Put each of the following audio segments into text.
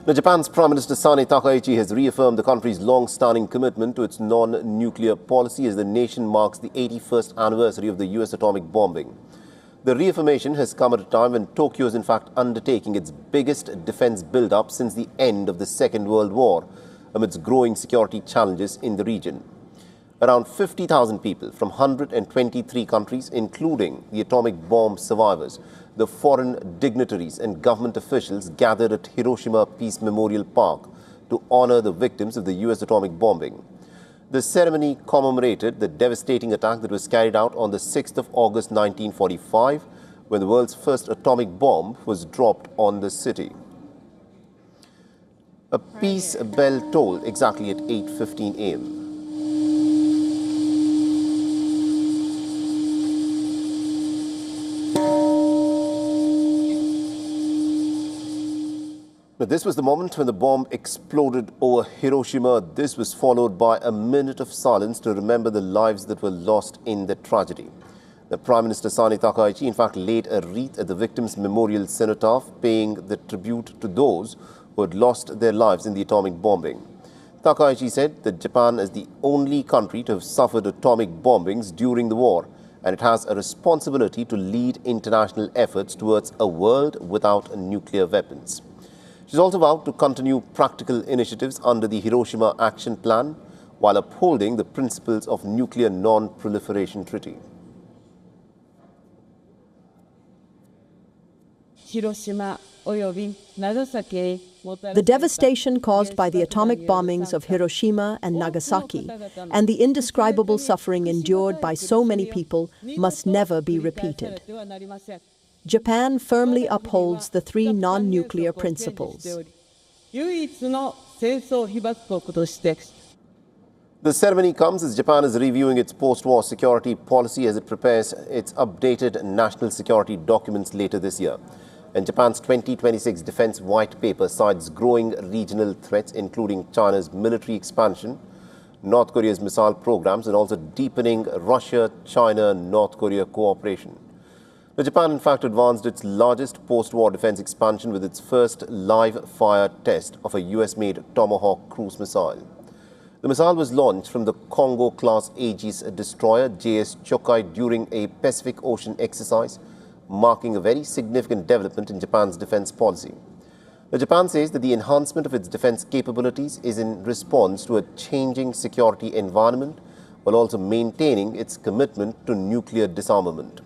Now, Japan's Prime Minister Takaichi has reaffirmed the country's long-standing commitment to its non-nuclear policy as the nation marks the 81st anniversary of the US atomic bombing. The reaffirmation has come at a time when Tokyo is in fact undertaking its biggest defense build-up since the end of the Second World War amidst growing security challenges in the region. Around 50,000 people from 123 countries, including the atomic bomb survivors, the foreign dignitaries and government officials gathered at Hiroshima Peace Memorial Park to honor the victims of the US atomic bombing. The ceremony commemorated the devastating attack that was carried out on the 6th of August 1945, when the world's first atomic bomb was dropped on the city. A peace bell tolled exactly at 8:15 a.m. Now, this was the moment when the bomb exploded over Hiroshima. This was followed by a minute of silence to remember the lives that were lost in the tragedy. The Prime Minister Takaichi in fact laid a wreath at the victims' memorial cenotaph, paying the tribute to those who had lost their lives in the atomic bombing. Takaichi said that Japan is the only country to have suffered atomic bombings during the war, and it has a responsibility to lead international efforts towards a world without nuclear weapons. She's also vowed to continue practical initiatives under the Hiroshima Action Plan while upholding the principles of Nuclear Non-Proliferation Treaty. The devastation caused by the atomic bombings of Hiroshima and Nagasaki and the indescribable suffering endured by so many people must never be repeated. Japan firmly upholds the three non-nuclear principles. The ceremony comes as Japan is reviewing its post-war security policy as it prepares its updated national security documents later this year. And Japan's 2026 Defense White Paper cites growing regional threats, including China's military expansion, North Korea's missile programs, and also deepening Russia-China-North Korea cooperation. Now, Japan, in fact, advanced its largest post-war defense expansion with its first live-fire test of a US-made Tomahawk cruise missile. The missile was launched from the Congo-class Aegis destroyer JS Chokai during a Pacific Ocean exercise, marking a very significant development in Japan's defense policy. Now, Japan says that the enhancement of its defense capabilities is in response to a changing security environment, while also maintaining its commitment to nuclear disarmament.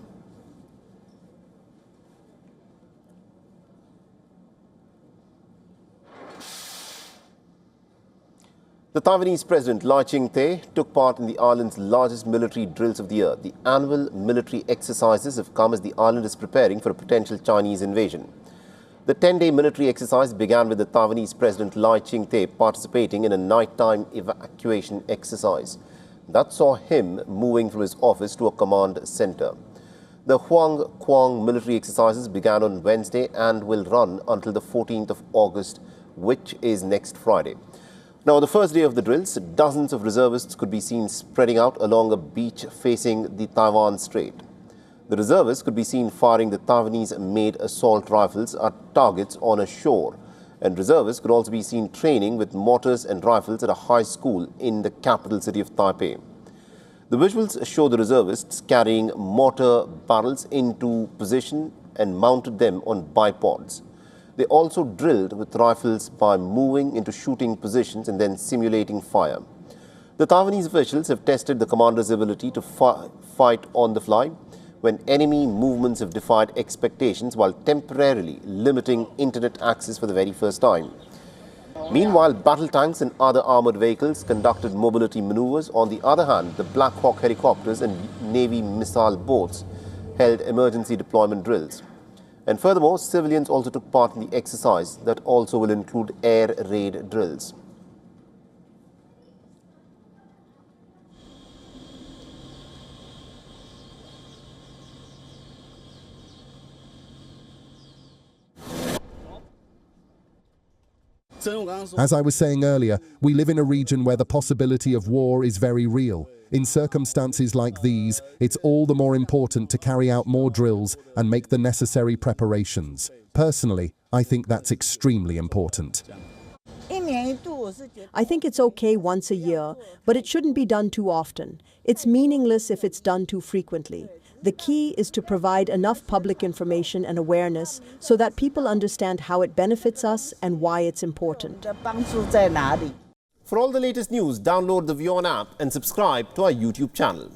The Taiwanese President Lai Ching-te took part in the island's largest military drills of the year. The annual military exercises have come as the island is preparing for a potential Chinese invasion. The 10-day military exercise began with the Taiwanese President Lai Ching-te participating in a nighttime evacuation exercise. That saw him moving from his office to a command center. The Huang Kuang military exercises began on Wednesday and will run until the 14th of August, which is next Friday. Now, on the first day of the drills, dozens of reservists could be seen spreading out along a beach facing the Taiwan Strait. The reservists could be seen firing the Taiwanese-made assault rifles at targets on a shore, and reservists could also be seen training with mortars and rifles at a high school in the capital city of Taipei. The visuals show the reservists carrying mortar barrels into position and mounted them on bipods. They also drilled with rifles by moving into shooting positions and then simulating fire. The Taiwanese officials have tested the commander's ability to fight on the fly when enemy movements have defied expectations while temporarily limiting internet access for the very first time. Meanwhile, battle tanks and other armored vehicles conducted mobility maneuvers. On the other hand, the Black Hawk helicopters and Navy missile boats held emergency deployment drills. And furthermore, civilians also took part in the exercise that also will include air raid drills. As I was saying earlier, we live in a region where the possibility of war is very real. In circumstances like these, it's all the more important to carry out more drills and make the necessary preparations. Personally, I think that's extremely important. I think it's okay once a year, but it shouldn't be done too often. It's meaningless if it's done too frequently. The key is to provide enough public information and awareness so that people understand how it benefits us and why it's important. For all the latest news, download the WION app and subscribe to our YouTube channel.